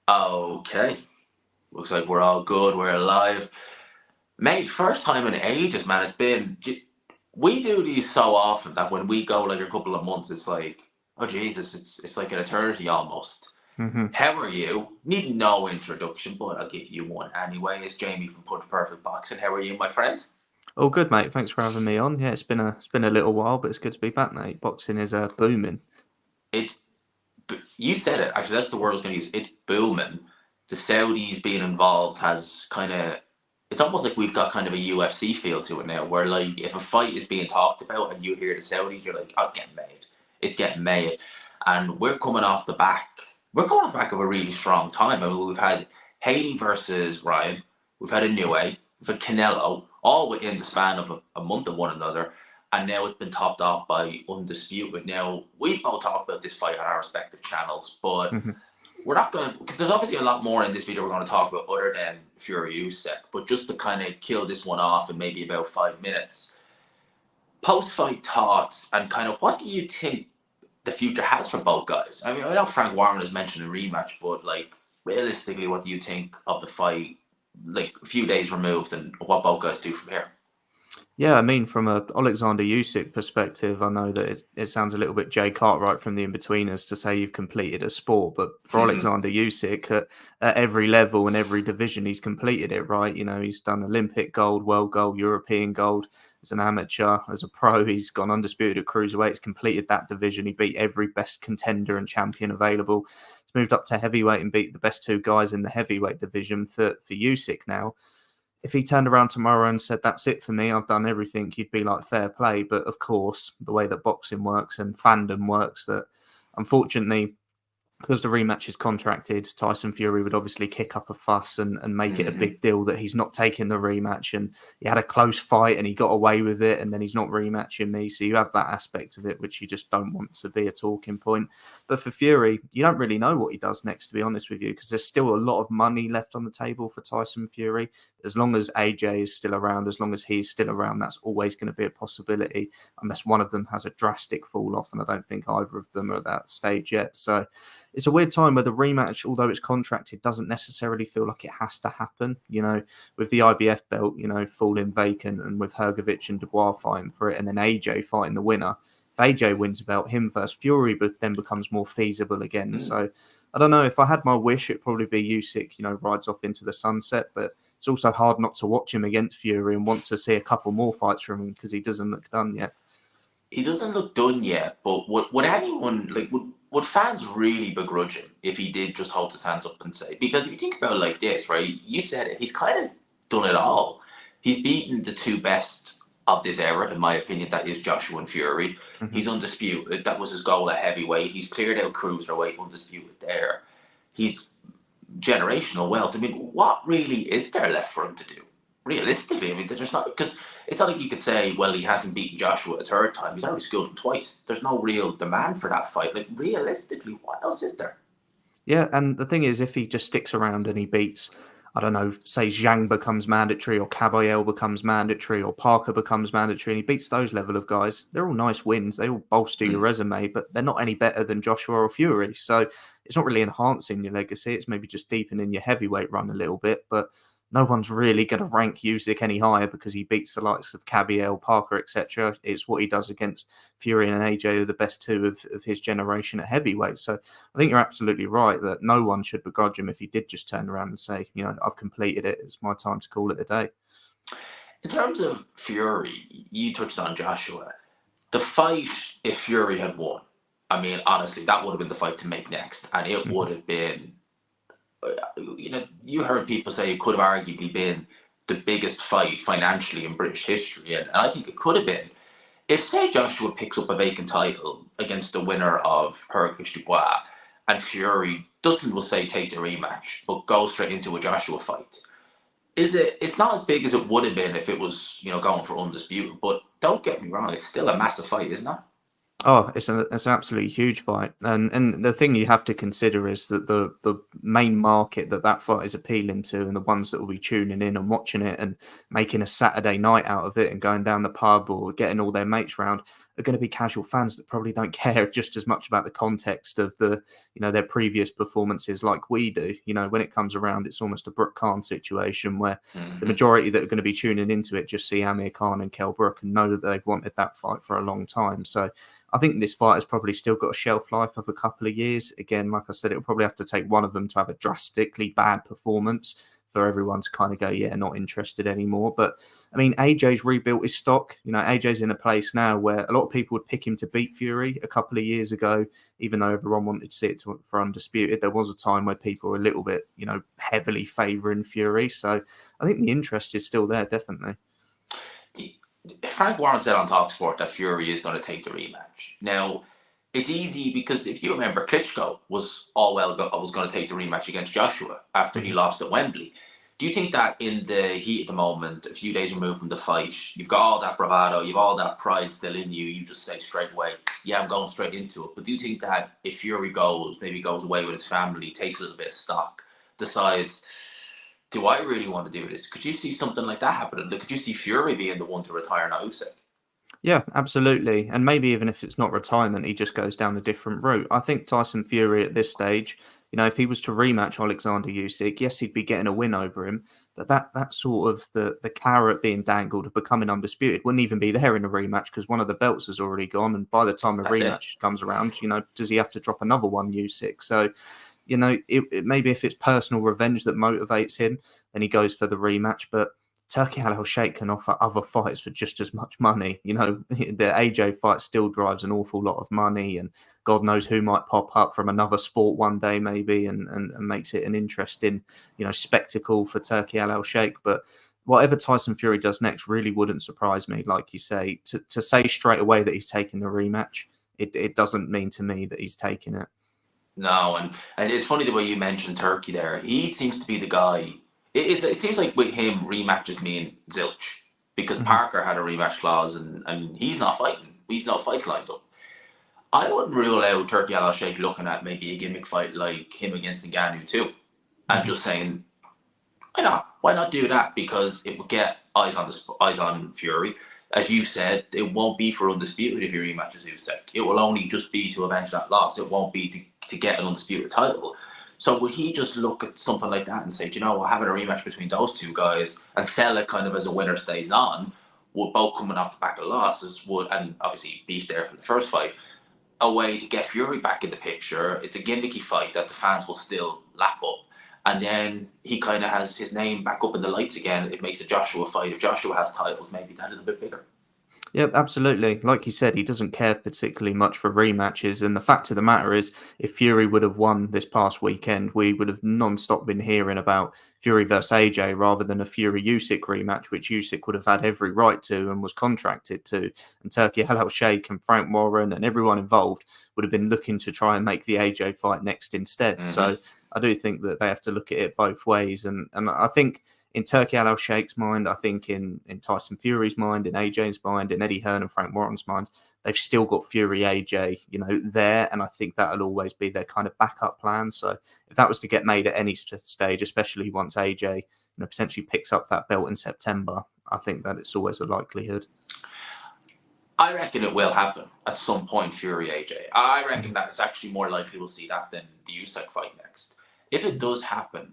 Okay. Looks like we're all good. We're alive. Mate, first time in ages, man. We do these so often that when we go like a couple of months, it's like, oh Jesus, it's like an eternity almost. Hmm. How are you? Need no introduction, but I'll give you one anyway. It's Jamie from Punch Perfect Boxing. How are you, my friend? All good, mate. Thanks for having me on. Yeah, it's been a little while, but it's good to be back, mate. Boxing is booming. It you said it. Actually, that's the word I was going to use. It's booming. The Saudis being involved has kind of. It's almost like we've got kind of a UFC feel to it now, where like if a fight is being talked about and you hear the Saudis, you're like, oh, it's getting made. It's getting made, and we're coming off the back. We're coming off the back of a really strong time. I mean, we've had Haney versus Ryan. We've had a Inoue. We've had Canelo, all within the span of a month of one another, and now it's been topped off by Undisputed. Now, we both talked about this fight on our respective channels, but Hmm. we're not going to, because there's obviously a lot more in this video we're going to talk about other than Fury Usyk, but just to kind of kill this one off in maybe about 5 minutes, post-fight thoughts and kind of what do you think the future has for both guys? I mean, I know Frank Warren has mentioned a rematch, but like realistically, what do you think of the fight, like a few days removed, and what both guys do from here? Yeah, I mean, from a Alexander Usyk perspective, I know that it sounds a little bit Jay Cartwright from the In-Betweeners to say you've completed a sport, but for Alexander Usyk, at every level and every division, he's completed it, right? You know, he's done Olympic gold, world gold, European gold. As an amateur, as a pro, he's gone undisputed at cruiserweight. He's completed that division. He beat every best contender and champion available. He's moved up to heavyweight and beat the best two guys in the heavyweight division. For Usyk now, if he turned around tomorrow and said, that's it for me, I've done everything, you'd be like, fair play. But of course, the way that boxing works and fandom works, that unfortunately, because the rematch is contracted, Tyson Fury would obviously kick up a fuss and make it a Mm-hmm. big deal that he's not taking the rematch. And he had a close fight and he got away with it, and then he's not rematching me. So you have that aspect of it, which you just don't want to be a talking point. But for Fury, you don't really know what he does next, to be honest with you, because there's still a lot of money left on the table for Tyson Fury. As long as AJ is still around, as long as he's still around, that's always going to be a possibility, unless one of them has a drastic fall off. And I don't think either of them are at that stage yet. So it's a weird time where the rematch, although it's contracted, doesn't necessarily feel like it has to happen. You know, with the IBF belt, you know, falling vacant, and with Hergovich and Dubois fighting for it, and then AJ fighting the winner. If AJ wins about him versus Fury, but then becomes more feasible again. So I don't know. If I had my wish, it'd probably be Usyk, you know, rides off into the sunset. But it's also hard not to watch him against Fury and want to see a couple more fights from him because he doesn't look done yet. He doesn't look done yet, but would anyone like would fans really begrudge him if he did just hold his hands up and say? Because if you think about it like this, right? You said it. He's kind of done it all. He's beaten the two best of this era, in my opinion. That is Joshua and Fury. Hmm. He's undisputed. That was his goal at heavyweight. He's cleared out cruiserweight, undisputed there. He's generational wealth. I mean, what really is there left for him to do? Realistically, I mean, there's not, because it's not like you could say, well, he hasn't beaten Joshua a third time. He's already schooled him twice. There's no real demand for that fight. Like, realistically, what else is there? Yeah, and the thing is, if he just sticks around and he beats, I don't know, say Zhang becomes mandatory, or Caballel becomes mandatory, or Parker becomes mandatory, and he beats those level of guys, they're all nice wins. They all bolster your Mm. resume, but they're not any better than Joshua or Fury. So it's not really enhancing your legacy. It's maybe just deepening your heavyweight run a little bit, but no one's really going to rank Usyk any higher because he beats the likes of Caballel, Parker, etc. It's what he does against Fury and AJ, who are the best two of his generation at heavyweight. So I think you're absolutely right that no one should begrudge him if he did just turn around and say, you know, I've completed it. It's my time to call it a day. In terms of Fury, you touched on Joshua. The fight, if Fury had won, I mean, honestly, that would have been the fight to make next. And it Mhm. would have been, you heard people say it could have arguably been the biggest fight financially in British history. And I think it could have been. If, say, Joshua picks up a vacant title against the winner of Hercules Dubois, and Fury doesn't, we'll say, take the rematch, but goes straight into a Joshua fight, it's not as big as it would have been if it was, going for undisputed. But don't get me wrong, it's still a massive fight, isn't it? Oh, it's an absolutely huge fight, and the thing you have to consider is that the main market that fight is appealing to, and the ones that will be tuning in and watching it and making a Saturday night out of it and going down the pub or getting all their mates round, are going to be casual fans that probably don't care just as much about the context of the, their previous performances like we do. When it comes around, it's almost a Brooke Khan situation where the majority that are going to be tuning into it just see Amir Khan and Kell Brook and know that they've wanted that fight for a long time. So I think this fight has probably still got a shelf life of a couple of years. Again, like I said, it'll probably have to take one of them to have a drastically bad performance for everyone to kind of go, yeah, not interested anymore. But I mean, AJ's rebuilt his stock. AJ's in a place now where a lot of people would pick him to beat Fury a couple of years ago, even though everyone wanted to see it for undisputed. There was a time where people were a little bit, heavily favouring Fury. So I think the interest is still there, definitely. Frank Warren said on TalkSport that Fury is going to take the rematch. Now, it's easy because if you remember, Klitschko was was going to take the rematch against Joshua after he lost at Wembley. Do you think that in the heat of the moment, a few days removed from the fight, you've got all that bravado, you've all that pride still in you, you just say straight away, yeah, I'm going straight into it. But do you think that if Fury maybe goes away with his family, takes a little bit of stock, decides, do I really want to do this? Could you see something like that happening? Could you see Fury being the one to retire now, Usyk? Yeah, absolutely. And maybe even if it's not retirement, he just goes down a different route. I think Tyson Fury at this stage, if he was to rematch Alexander Usyk, yes, he'd be getting a win over him, but that sort of the carrot being dangled of becoming undisputed wouldn't even be there in a rematch because one of the belts has already gone. And by the time a rematch comes around, does he have to drop another one, Usyk? So, maybe if it's personal revenge that motivates him, then he goes for the rematch. But Turki Sheikh can offer other fights for just as much money. The AJ fight still drives an awful lot of money, and God knows who might pop up from another sport one day, maybe, and makes it an interesting, spectacle for Turki Sheikh. But whatever Tyson Fury does next really wouldn't surprise me. Like you say, to say straight away that he's taking the rematch, it doesn't mean to me that he's taking it. No, and it's funny the way you mentioned Turkey there. He seems to be the guy. It seems like with him, rematches mean zilch because Parker had a rematch clause and he's not fighting. He's no fight lined up. I wouldn't rule out Turkey Al Sheikh looking at maybe a gimmick fight like him against Ngannou too, and just saying, why not? Why not do that? Because it would get eyes on Fury. As you said, it won't be for undisputed if he rematches Usyk. It will only just be to avenge that loss. It won't be to get an undisputed title. So would he just look at something like that and say, do you know what, having a rematch between those two guys and sell it kind of as a winner stays on, would both coming off the back of losses and obviously beef there from the first fight, a way to get Fury back in the picture. It's a gimmicky fight that the fans will still lap up. And then he kind of has his name back up in the lights again. It makes a Joshua fight. If Joshua has titles, maybe that a little bit bigger. Yeah, absolutely. Like you said, he doesn't care particularly much for rematches. And the fact of the matter is, if Fury would have won this past weekend, we would have non-stop been hearing about Fury versus AJ rather than a Fury Usyk rematch, which Usyk would have had every right to and was contracted to. And Turki Al Sheikh and Frank Warren and everyone involved would have been looking to try and make the AJ fight next instead. So I do think that they have to look at it both ways. And I think in Turki Al Sheikh's mind, I think in Tyson Fury's mind, in AJ's mind, in Eddie Hearn and Frank Warren's minds, they've still got Fury AJ, there. And I think that'll always be their kind of backup plan. So if that was to get made at any stage, especially once AJ, potentially picks up that belt in September, I think that it's always a likelihood. I reckon it will happen at some point, Fury AJ. I reckon that it's actually more likely we'll see that than the Usyk fight next. If it does happen,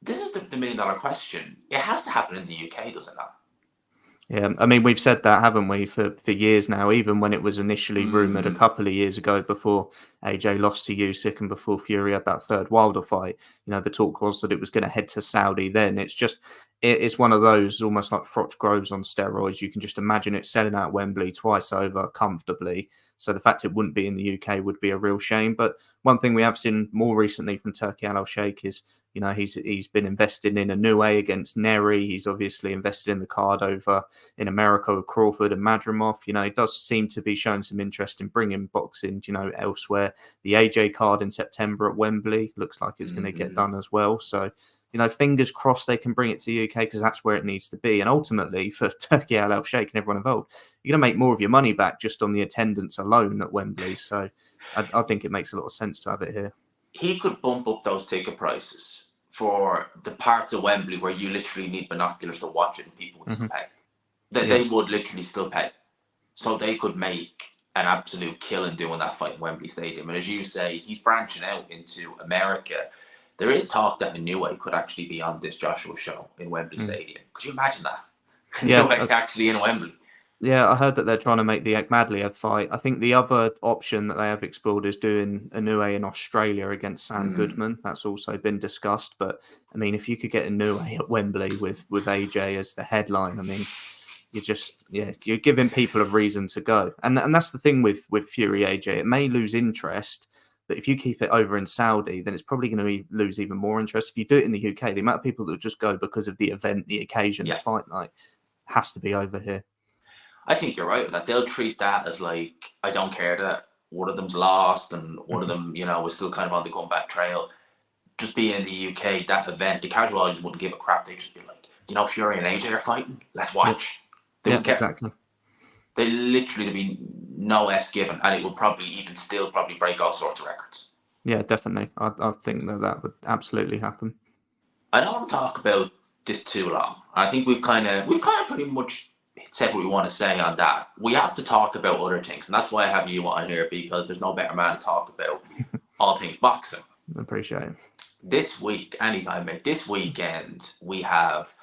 this is the $1 million question. It has to happen in the UK, does it not? Yeah, I mean, we've said that, haven't we, for years now, even when it was initially rumoured a couple of years ago before AJ lost to Usyk and before Fury had that third Wilder fight. The talk was that it was going to head to Saudi then. It's one of those almost like Froch Groves on steroids. You can just imagine it selling out Wembley twice over comfortably. So the fact it wouldn't be in the UK would be a real shame. But one thing we have seen more recently from Turki Al Sheikh is, he's been investing in a new A against Neri. He's obviously invested in the card over in America with Crawford and Madrimov. He does seem to be showing some interest in bringing boxing, elsewhere. The AJ card in September at Wembley looks like it's going to get done as well. So, fingers crossed they can bring it to the UK because that's where it needs to be. And ultimately, for Turki Al Sheikh and everyone involved, you're going to make more of your money back just on the attendance alone at Wembley. So I think it makes a lot of sense to have it here. He could bump up those ticket prices for the parts of Wembley where you literally need binoculars to watch it and people would still pay. They would literally still pay. So they could make an absolute killing doing that fight in Wembley Stadium. And as you say, he's branching out into America. There is talk that Inoue could actually be on this Joshua show in Wembley Stadium. Could you imagine that? Yeah, Inoue actually in Wembley. yeah, I heard that they're trying to make the Akhmadliev fight. I think the other option that they have explored is doing Inoue in Australia against Sam Goodman. That's also been discussed. But I mean, if you could get Inoue at Wembley with AJ as the headline, I mean, you're giving people a reason to go. And that's the thing with Fury AJ. It may lose interest, but if you keep it over in Saudi, then it's probably going to lose even more interest. If you do it in the UK, the amount of people that just go because of the event, the occasion, the fight night, has to be over here. I think you're right with that. They'll treat that as like, I don't care that one of them's lost and one of them, is still kind of on the comeback trail. Just being in the UK, that event, the casual audience wouldn't give a crap. They'd just be like, Fury and AJ are fighting. Let's watch. They wouldn't care. Exactly. They literally, there'd be no F's given, and it would probably even still break all sorts of records. Yeah, definitely. I think that would absolutely happen. I don't want to talk about this too long. I think we've kind of pretty much said what we want to say on that. We have to talk about other things, and that's why I have you on here, because there's no better man to talk about all things boxing. I appreciate it. This week, anytime, mate, this weekend, we have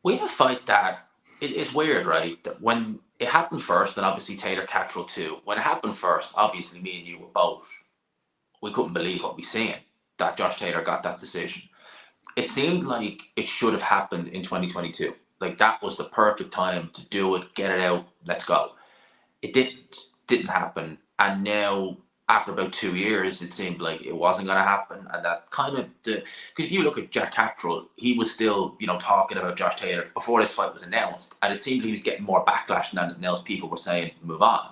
a fight that it's weird, right? That when it happened first, and obviously Taylor-Catterall too, when it happened first, obviously me and you were both, we couldn't believe what we seen, that Josh Taylor got that decision. It seemed like it should have happened in 2022. Like, that was the perfect time to do it, get it out, let's go. It didn't happen. And now, after about 2 years, it seemed like it wasn't going to happen. And that kind of, because if you look at Jack Catterall, he was still, talking about Josh Taylor before this fight was announced. And it seemed he was getting more backlash than anything else. People were saying, move on.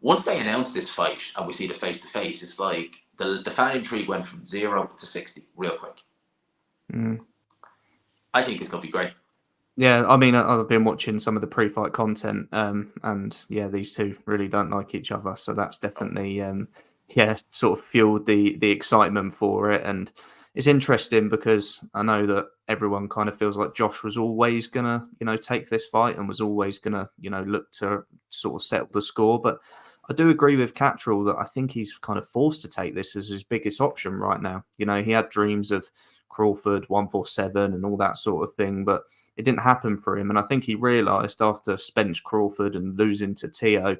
Once they announced this fight and we see the face-to-face, it's like the fan intrigue went from 0 to 60 real quick. I think it's going to be great. Yeah, I mean, I've been watching some of the pre-fight content, and yeah, these two really don't like each other, so that's definitely, sort of fueled the excitement for it. And it's interesting because I know that everyone kind of feels like Josh was always gonna, take this fight and was always gonna, look to sort of settle the score. But I do agree with Catterall that I think he's kind of forced to take this as his biggest option right now. He had dreams of Crawford, 147, and all that sort of thing, but it didn't happen for him. And I think he realised after Spence Crawford and losing to Tio,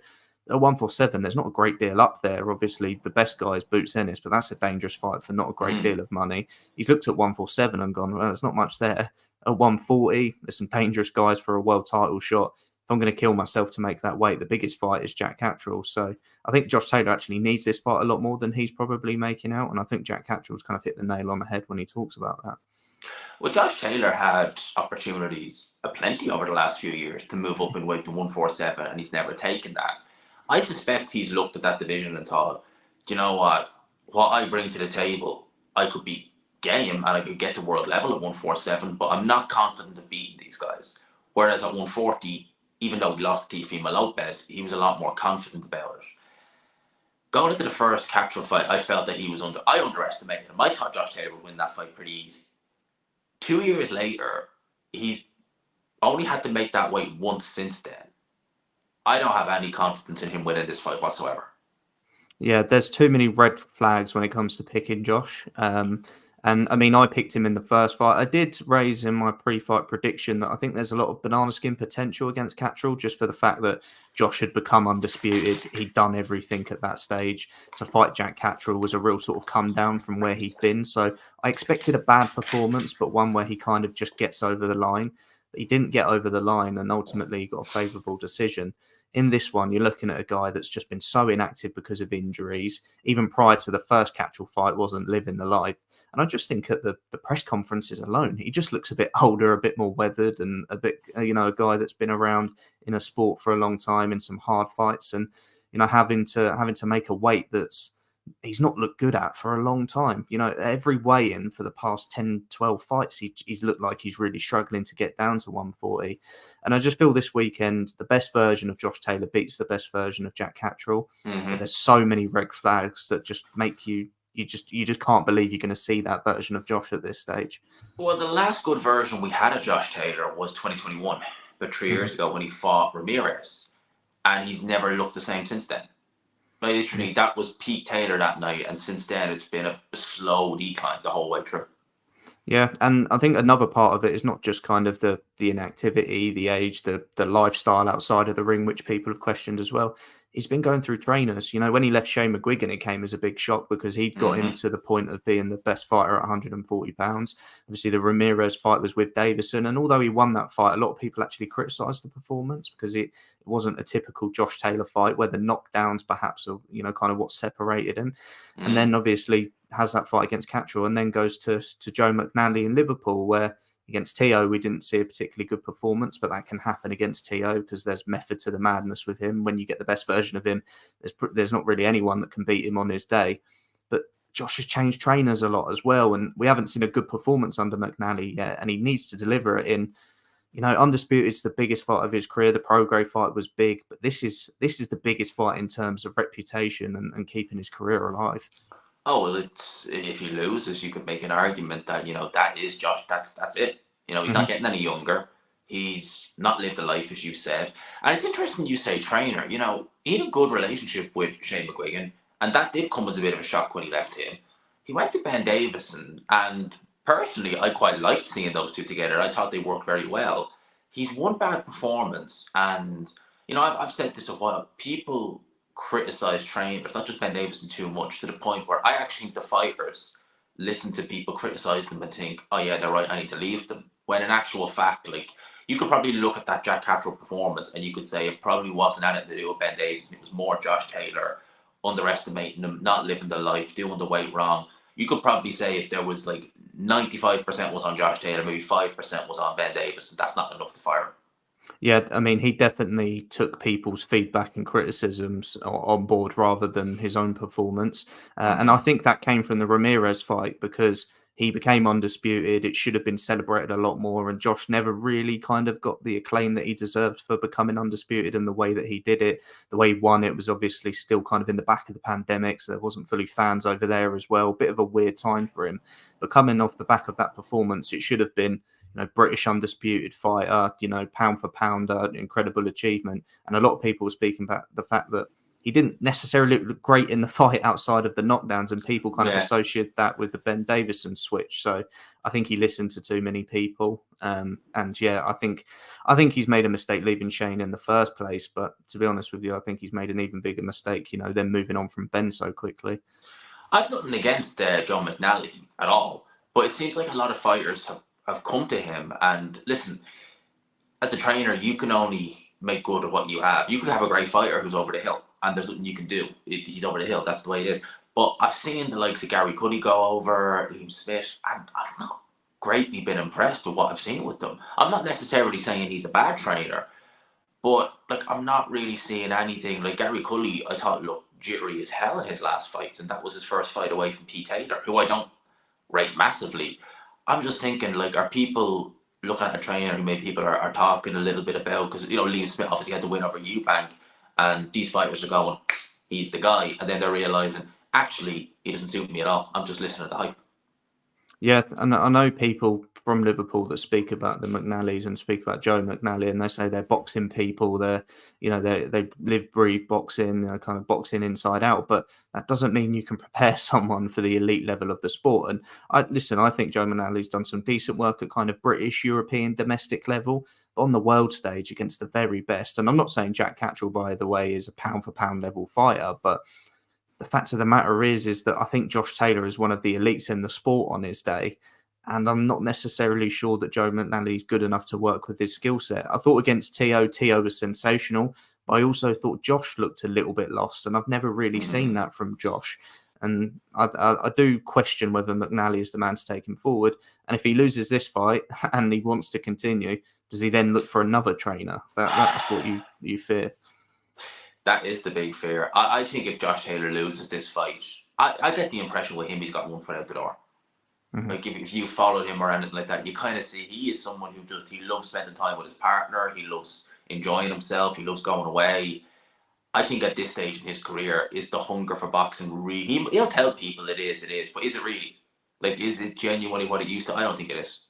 at 147, there's not a great deal up there. Obviously, the best guy is Boots Ennis, but that's a dangerous fight for not a great deal of money. He's looked at 147 and gone, well, there's not much there. At 140, there's some dangerous guys for a world title shot. If I'm going to kill myself to make that weight, the biggest fight is Jack Catterall. So I think Josh Taylor actually needs this fight a lot more than he's probably making out. And I think Jack Catterall's kind of hit the nail on the head when he talks about that. Well, Josh Taylor had opportunities aplenty over the last few years to move up in weight to 147, and he's never taken that. I suspect he's looked at that division and thought, do you know what? What I bring to the table, I could be game and I could get to world level at 147, but I'm not confident of beating these guys. Whereas at 140, even though he lost to Teofimo Lopez, he was a lot more confident about it. Going into the first Catterall fight, I felt that I underestimated him. I thought Josh Taylor would win that fight pretty easy. 2 years later, he's only had to make that weight once since then. I don't have any confidence in him winning this fight whatsoever. Yeah, there's too many red flags when it comes to picking Josh. And I mean, I picked him in the first fight. I did raise in my pre-fight prediction that I think there's a lot of banana skin potential against Catterall, just for the fact that Josh had become undisputed. He'd done everything at that stage. To fight Jack Catterall was a real sort of come down from where he'd been. So I expected a bad performance, but one where he kind of just gets over the line. But he didn't get over the line, and ultimately he got a favourable decision. In this one, you're looking at a guy that's just been so inactive because of injuries. Even prior to the first Catterall fight, wasn't living the life. And I just think at the press conferences alone, he just looks a bit older, a bit more weathered, and a bit, a guy that's been around in a sport for a long time in some hard fights, and having to make a weight that's he's not looked good at for a long time. Every weigh-in for the past 10, 12 fights, he's looked like he's really struggling to get down to 140. And I just feel this weekend, the best version of Josh Taylor beats the best version of Jack Catterall. But there's so many red flags that just make you just can't believe you're going to see that version of Josh at this stage. Well, the last good version we had of Josh Taylor was 2021, but 3 years ago when he fought Ramirez. and he's never looked the same since then. Like, Yeah. literally, that was peak Taylor that night, and since then it's been a slow decline the whole way through. Yeah, and I think another part of it is not just kind of the inactivity, the age, the lifestyle outside of the ring, which people have questioned as well. He's been going through trainers. You know, when he left Shane McGuigan, it came as a big shock because he'd got him Mm-hmm. to the point of being the best fighter at 140 pounds. Obviously, the Ramirez fight was with Davison, and although he won that fight, a lot of people actually criticised the performance because it wasn't a typical Josh Taylor fight where the knockdowns perhaps are, you know, kind of what separated him. And Mm. then obviously has that fight against Catterall and then goes to Joe McNally in Liverpool, where against Tio we didn't see a particularly good performance, but that can happen against Tio because there's method to the madness with him. When you get the best version of him, there's not really anyone that can beat him on his day. But Josh has changed trainers a lot as well, and we haven't seen a good performance under McNally yet, and he needs to deliver it in. You know, Undisputed is the biggest fight of his career. The Prograis fight was big, but this is the biggest fight in terms of reputation and keeping his career alive. Oh well, it's if he loses, you could make an argument that that is Josh. That's it. He's not Mhm. getting any younger. He's not lived a life, as you said. And it's interesting you say trainer. He had a good relationship with Shane McGuigan, and that did come as a bit of a shock when he left him. He went to Ben Davison, and personally, I quite liked seeing those two together. I thought they worked very well. He's one bad performance, and I've said this a while. People criticize trainers, not just Ben Davison, too much to the point where I actually think the fighters listen to people criticize them and think, oh yeah, they're right, I need to leave them. When in actual fact, like, you could probably look at that Jack Catterall performance and you could say it probably wasn't anything to do with Ben Davison. It was more Josh Taylor underestimating him, not living the life, doing the weight wrong. You could probably say if there was like 95% was on Josh Taylor, maybe 5% was on Ben Davison. That's not enough to fire him. Yeah, I mean, he definitely took people's feedback and criticisms on board rather than his own performance. And I Mm-hmm. think that came from the Ramirez fight because he became undisputed. It should have been celebrated a lot more. And Josh never really kind of got the acclaim that he deserved for becoming undisputed and the way that he did it. The way he won it was obviously still kind of in the back of the pandemic. So there wasn't fully fans over there as well. Bit of a weird time for him. But coming off the back of that performance, it should have been British undisputed fighter, pound for pound, incredible achievement. And a lot of people were speaking about the fact that he didn't necessarily look great in the fight outside of the knockdowns, and people kind of Yeah. associate that with the Ben Davison switch. So I think he listened to too many people, and yeah, I think he's made a mistake leaving Shane in the first place. But to be honest with you, I think he's made an even bigger mistake. Then moving on from Ben so quickly. I've nothing against John McNally at all, but it seems like a lot of fighters have come to him and listen. As a trainer, you can only make good of what you have. You could have a great fighter who's over the hill, and there's nothing you can do. He's over the hill. That's the way it is. But I've seen the likes of Gary Cuddy go over, Liam Smith, and I've not greatly been impressed with what I've seen with them. I'm not necessarily saying he's a bad trainer, but like I'm not really seeing anything. Like Gary Cully, I thought looked jittery as hell in his last fight, and that was his first fight away from Pete Taylor, who I don't rate massively. I'm just thinking, like, are people looking at a trainer who maybe people are talking a little bit about? Because Liam Smith obviously had the win over Eubank, and these fighters are going, he's the guy, and then they're realizing actually he doesn't suit me at all. I'm just listening to the hype. Yeah, and I know people from Liverpool that speak about the McNallys and speak about Joe McNally, and they say they're boxing people. They live, breathe boxing, kind of boxing inside out. But that doesn't mean you can prepare someone for the elite level of the sport. And I think Joe McNally's done some decent work at kind of British, European, domestic level, but on the world stage against the very best. And I'm not saying Jack Catterall, by the way, is a pound for pound level fighter, but the fact of the matter is that I think Josh Taylor is one of the elites in the sport on his day. And I'm not necessarily sure that Joe McNally is good enough to work with his skill set. I thought against Tio was sensational, but I also thought Josh looked a little bit lost, and I've never really seen Mm. that from Josh. And I do question whether McNally is the man to take him forward. And if he loses this fight and he wants to continue, does he then look for another trainer? That's what you fear. That is the big fear. I think if Josh Taylor loses this fight, I get the impression with him he's got one foot out the door. Mhm. Like if you followed him or anything like that, you kind of see he is someone who he loves spending time with his partner. He loves enjoying himself. He loves going away. I think at this stage in his career, is the hunger for boxing really? He'll tell people it is, but is it really? Like, is it genuinely what it used to? I don't think it is.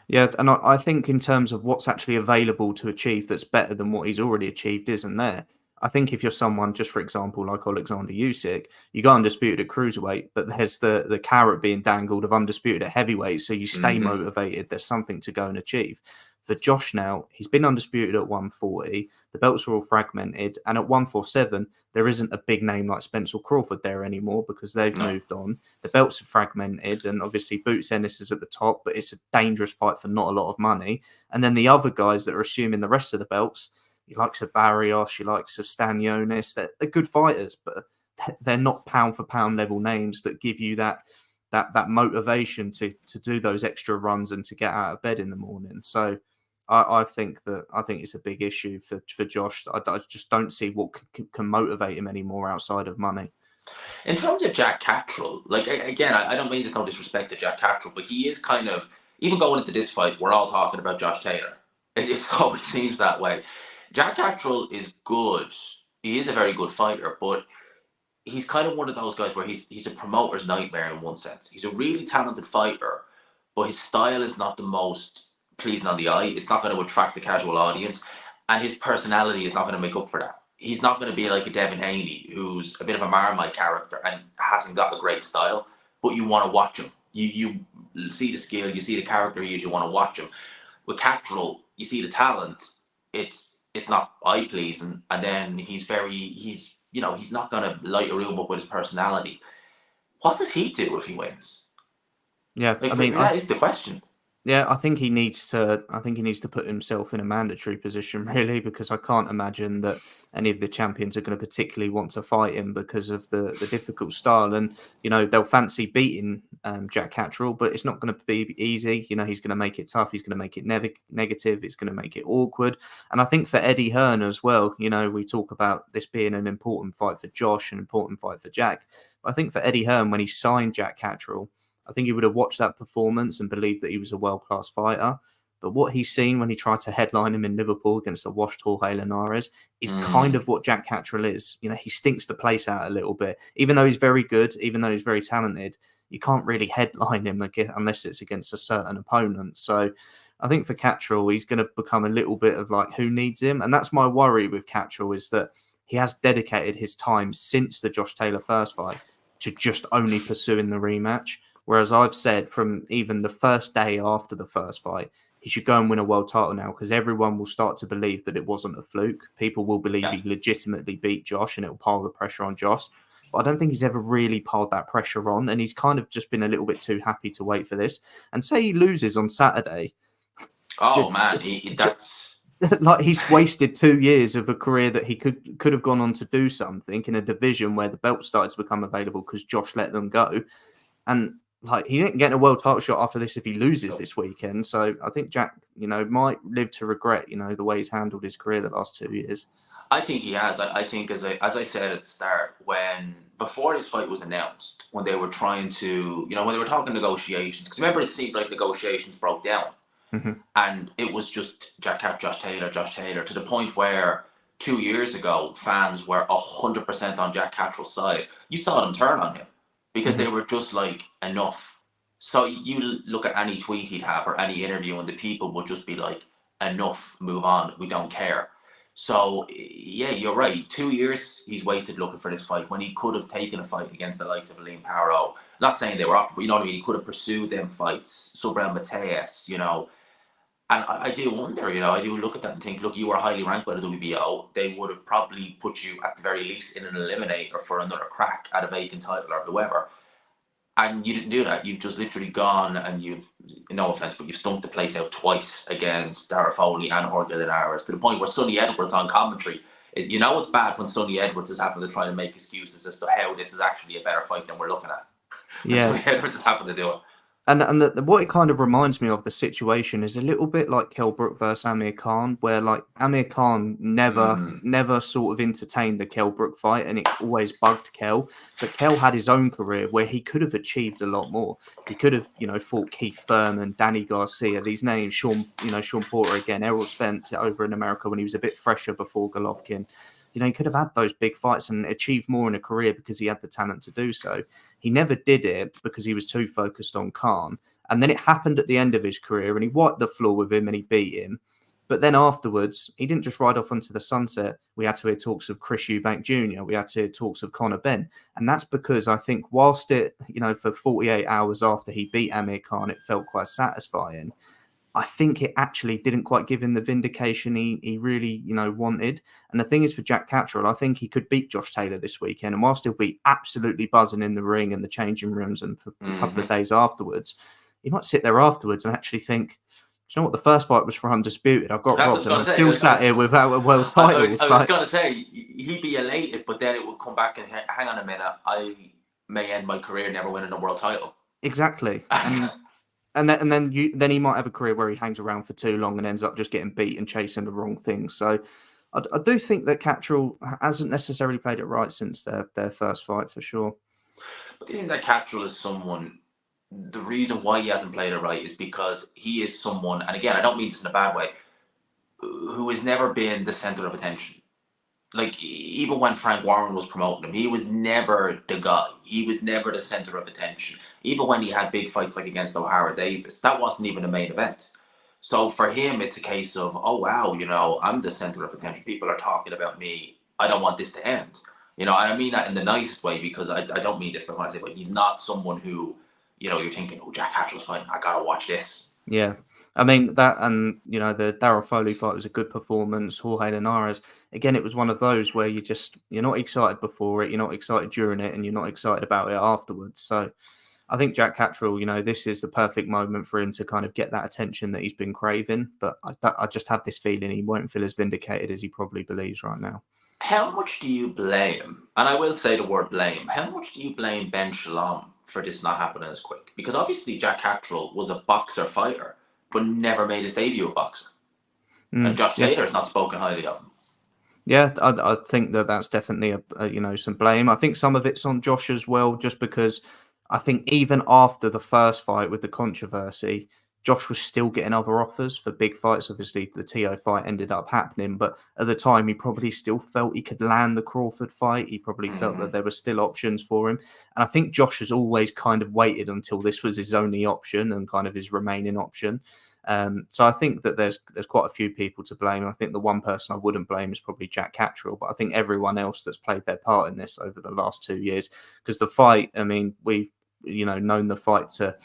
Yeah, and I think in terms of what's actually available to achieve that's better than what he's already achieved isn't there. I think if you're someone, just for example, like Alexander Usyk, you go undisputed at cruiserweight, but there's the carrot being dangled of undisputed at heavyweight, so you stay Hmm. motivated. There's something to go and achieve. For Josh now, he's been undisputed at 140. The belts are all fragmented, and at 147, there isn't a big name like Spencer Crawford there anymore because they've No. moved on. The belts are fragmented, and obviously Boots Ennis is at the top, but it's a dangerous fight for not a lot of money. And then the other guys that are assuming the rest of the belts, he likes of Barrios, he likes of Stanionis. They're good fighters, but they're not pound for pound level names that give you that motivation to do those extra runs and to get out of bed in the morning. So I think it's a big issue for Josh. I just don't see what can motivate him anymore outside of money. In terms of Jack Catterall, like again, I don't mean there's no disrespect to Jack Catterall, but he is kind of, even going into this fight, we're all talking about Josh Taylor. It always seems that way. Jack Catterall is good. He is a very good fighter, but he's kind of one of those guys where he's a promoter's nightmare in one sense. He's a really talented fighter, but his style is not the most pleasing on the eye. It's not going to attract the casual audience, and his personality is not going to make up for that. He's not going to be like a Devin Haney, who's a bit of a Marmite character and hasn't got a great style, but you want to watch him. You see the skill, you see the character he is, you want to watch him. With Catterall, you see the talent. It's not eye pleasing, and then he's not going to light a room up with his personality. What does he do if he wins? Yeah, Like I for mean, me, that is the question. yeah, I think he needs to. I think he needs to put himself in a mandatory position, really, because I can't imagine that any of the champions are going to particularly want to fight him because of the difficult style. And they'll fancy beating Jack Catterall, but it's not going to be easy. He's going to make it tough. He's going to make it negative. It's going to make it awkward. And I think for Eddie Hearn as well. We talk about this being an important fight for Josh, an important fight for Jack. But I think for Eddie Hearn, when he signed Jack Catterall, I think he would have watched that performance and believed that he was a world-class fighter. But what he's seen when he tried to headline him in Liverpool against the washed Jorge Linares is kind Mm. of what Jack Catterall is. He stinks the place out a little bit. Even though he's very good, even though he's very talented, you can't really headline him unless it's against a certain opponent. So I think for Catterall, he's going to become a little bit of like, who needs him? And that's my worry with Catterall, is that he has dedicated his time since the Josh Taylor first fight to just only pursuing the rematch. Whereas I've said from even the first day after the first fight, he should go and win a world title now, because everyone will start to believe that it wasn't a fluke. People will believe Yeah. he legitimately beat Josh, and it will pile the pressure on Josh. But I don't think he's ever really piled that pressure on, and he's kind of just been a little bit too happy to wait for this. And say he loses on Saturday, Oh man, that's like he's wasted 2 years of a career that he could have gone on to do something in a division where the belt started to become available because Josh let them go. And like, he didn't get a world title shot after this if he loses this weekend. So I think Jack, might live to regret, the way he's handled his career the last 2 years. I think he has. I think as I said at the start, when before this fight was announced, when they were trying to, when they were talking negotiations, because remember it seemed like negotiations broke down, Mm-hmm. and it was just Josh Taylor, to the point where 2 years ago fans were 100% on Jack Catterall's side. You saw them turn on him because Mm-hmm. they were just like, enough. So you look at any tweet he'd have or any interview, and the people would just be like, enough, move on, we don't care. So yeah, you're right. 2 years he's wasted looking for this fight when he could have taken a fight against the likes of Aleem Paro. Not saying they were off, but you know what I mean. He could have pursued them fights. Sobran Mateus, And I do wonder, I do look at that and think, look, you were highly ranked by the WBO. They would have probably put you at the very least in an eliminator for another crack at a vacant title or whoever. And you didn't do that. You've just literally gone and no offense, but you've stumped the place out twice against Dara Foley and Jorge Linares, to the point where Sonny Edwards on commentary, it's bad when Sonny Edwards is having to try to make excuses as to how this is actually a better fight than we're looking at. And Yeah. Sonny Edwards is having to do it. And what it kind of reminds me of, the situation, is a little bit like Kell Brook versus Amir Khan, where like Amir Khan never sort of entertained the Kell Brook fight, and it always bugged Kell. But Kell had his own career where he could have achieved a lot more. He could have, fought Keith Thurman, Danny Garcia, these names, Sean Porter again, Errol Spence over in America when he was a bit fresher before Golovkin. He could have had those big fights and achieved more in a career because he had the talent to do so. He never did it because he was too focused on Khan. And then it happened at the end of his career, and he wiped the floor with him and he beat him. But then afterwards, he didn't just ride off onto the sunset. We had to hear talks of Chris Eubank Jr. We had to hear talks of Conor Benn. And that's because I think whilst it, for 48 hours after he beat Amir Khan, it felt quite satisfying. I think it actually didn't quite give him the vindication he really, wanted. And the thing is for Jack Catterall, I think he could beat Josh Taylor this weekend. And whilst he'll be absolutely buzzing in the ring and the changing rooms and for a couple of days afterwards, he might sit there afterwards and actually think, do you know what? The first fight was for undisputed. I got robbed and I'm still sat here without a world title. I was going to say, he'd be elated, but then it would come back and hang on a minute, I may end my career never winning a world title. Exactly. And then he might have a career where he hangs around for too long and ends up just getting beat and chasing the wrong thing. So I do think that Catterall hasn't necessarily played it right since their first fight, for sure. But do you think that Catterall is someone, the reason why he hasn't played it right is because he is someone, and again, I don't mean this in a bad way, who has never been the center of attention. Like, even when Frank Warren was promoting him, he was never the guy. He was never the center of attention. Even when he had big fights like against O'Hara Davis, that wasn't even a main event. So for him, it's a case of, oh, wow, I'm the center of attention. People are talking about me. I don't want this to end. And I mean that in the nicest way, because I don't mean this, but when I say, but he's not someone who, you're thinking, oh, Jack Catterall's fighting, I got to watch this. Yeah. I mean, that and, the Darryl Foley fight was a good performance. Jorge Linares, again, it was one of those where you're not excited before it, you're not excited during it, and you're not excited about it afterwards. So I think Jack Catterall, this is the perfect moment for him to kind of get that attention that he's been craving. But I just have this feeling he won't feel as vindicated as he probably believes right now. How much do you blame, and I will say the word blame, how much do you blame Ben Shalom for this not happening as quick? Because obviously Jack Catterall was a boxer fighter, but never made his debut a boxer. And Josh Taylor's not spoken highly of him. Yeah, I think that's definitely some blame. I think some of it's on Josh as well, just because I think even after the first fight with the controversy, Josh was still getting other offers for big fights. Obviously, the TO fight ended up happening, but at the time, he probably still felt he could land the Crawford fight. He probably felt that there were still options for him. And I think Josh has always kind of waited until this was his only option and kind of his remaining option. So I think that there's quite a few people to blame. I think the one person I wouldn't blame is probably Jack Catterall, but I think everyone else that's played their part in this over the last 2 years, because the fight, I mean, we've known the fight to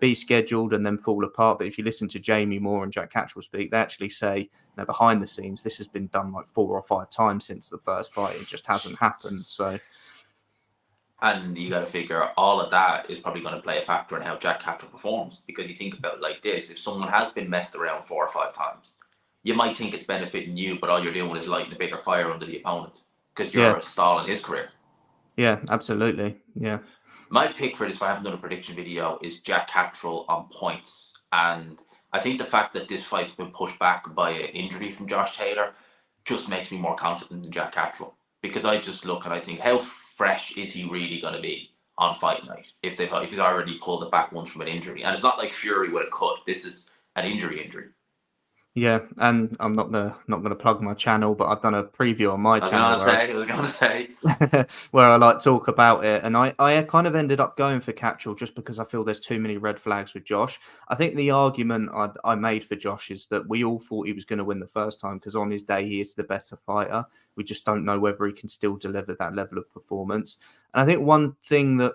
be scheduled and then fall apart. But if you listen to Jamie Moore and Jack Catterall speak, they actually say behind the scenes this has been done like 4 or 5 times since the first fight. It just hasn't happened. So. And you got to figure all of that is probably going to play a factor in how Jack Catterall performs, because you think about it like this: if someone has been messed around 4 or 5 times, you might think it's benefiting you, but all you're doing is lighting a bigger fire under the opponent because you're stalling his career. Yeah, absolutely. Yeah. My pick for this, if I have another prediction video, is Jack Catterall on points. And I think the fact that this fight's been pushed back by an injury from Josh Taylor just makes me more confident in Jack Catterall. Because I just look and I think, how fresh is he really going to be on fight night if he's already pulled it back once from an injury? And it's not like Fury with a cut. This is an injury. Yeah, and I'm not gonna plug my channel, but I've done a preview on my channel. I was gonna say where I like talk about it, and I kind of ended up going for Catterall just because I feel there's too many red flags with Josh. I think the argument I made for Josh is that we all thought he was going to win the first time because on his day he is the better fighter. We just don't know whether he can still deliver that level of performance. And I think one thing that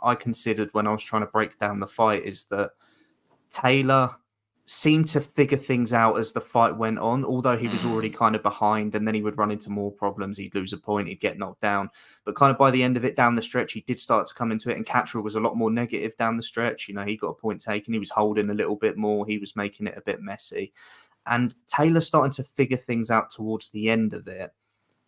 I considered when I was trying to break down the fight is that Taylor seemed to figure things out as the fight went on, although he was already kind of behind, and then he would run into more problems. He'd lose a point, he'd get knocked down. But kind of by the end of it, down the stretch, he did start to come into it, and Catterall was a lot more negative down the stretch. He got a point taken, he was holding a little bit more, he was making it a bit messy. And Taylor starting to figure things out towards the end of it.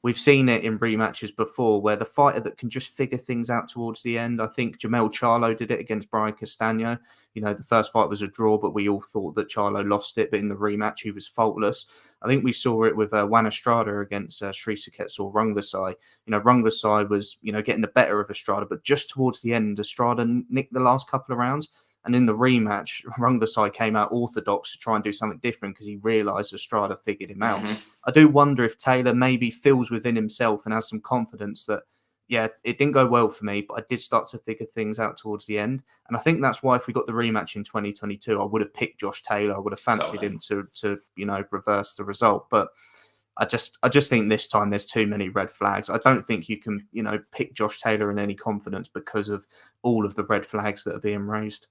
We've seen it in rematches before where the fighter that can just figure things out towards the end. I think Jamel Charlo did it against Brian Castano. The first fight was a draw, but we all thought that Charlo lost it. But in the rematch, he was faultless. I think we saw it with Juan Estrada against Srisaket or Rungvisai. Rungvisai was, getting the better of Estrada, but just towards the end, Estrada nicked the last couple of rounds. And in the rematch, Rungvisai came out orthodox to try and do something different because he realised Estrada figured him out. I do wonder if Taylor maybe feels within himself and has some confidence that, yeah, it didn't go well for me, but I did start to figure things out towards the end. And I think that's why if we got the rematch in 2022, I would have picked Josh Taylor. I would have fancied Totally. him to reverse the result. But I just think this time there's too many red flags. I don't think you can, pick Josh Taylor in any confidence because of all of the red flags that are being raised.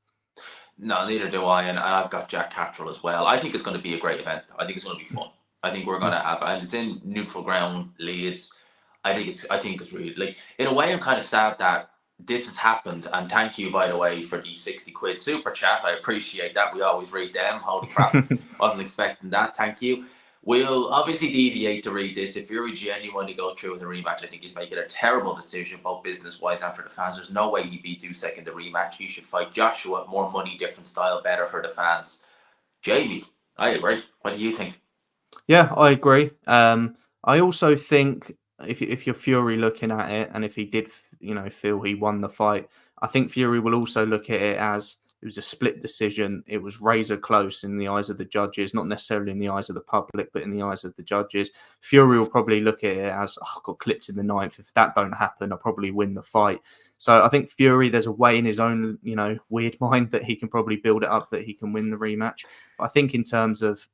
No, neither do I, and I've got Jack Catterall as well. I think it's going to be a great event. I think it's going to be fun. I think we're going to have, and it's in neutral ground, Leeds. I think it's really like in a way. I'm kind of sad that this has happened. And thank you, by the way, for the 60 quid super chat. I appreciate that. We always read them. Holy crap! Wasn't expecting that. Thank you. We'll obviously deviate to read this. If Fury genuinely go through with the rematch, I think he's making a terrible decision, both business-wise and for the fans. There's no way he beats Usyk in the rematch. He should fight Joshua. More money, different style, better for the fans. Jamie, I agree. What do you think? Yeah, I agree. I also think if you're Fury looking at it, and if he did, feel he won the fight, I think Fury will also look at it as it was a split decision. It was razor close in the eyes of the judges, not necessarily in the eyes of the public, but in the eyes of the judges. Fury will probably look at it as, I got clipped in the ninth. If that don't happen, I'll probably win the fight. So I think Fury, there's a way in his own, weird mind that he can probably build it up that he can win the rematch. But I think in terms of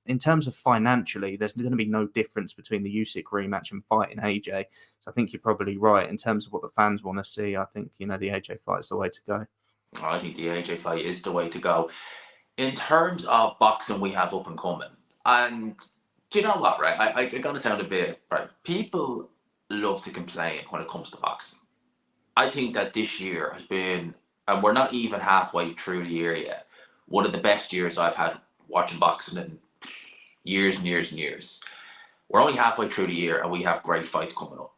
financially, there's going to be no difference between the Usyk rematch and fighting AJ. So I think you're probably right in terms of what the fans want to see. I think the AJ fight is the way to go. I think the AJ fight is the way to go. In terms of boxing, we have up and coming. And do you know what, right? I'm going to sound a bit, right? People love to complain when it comes to boxing. I think that this year has been, and we're not even halfway through the year yet, one of the best years I've had watching boxing in years and years and years. We're only halfway through the year and we have great fights coming up.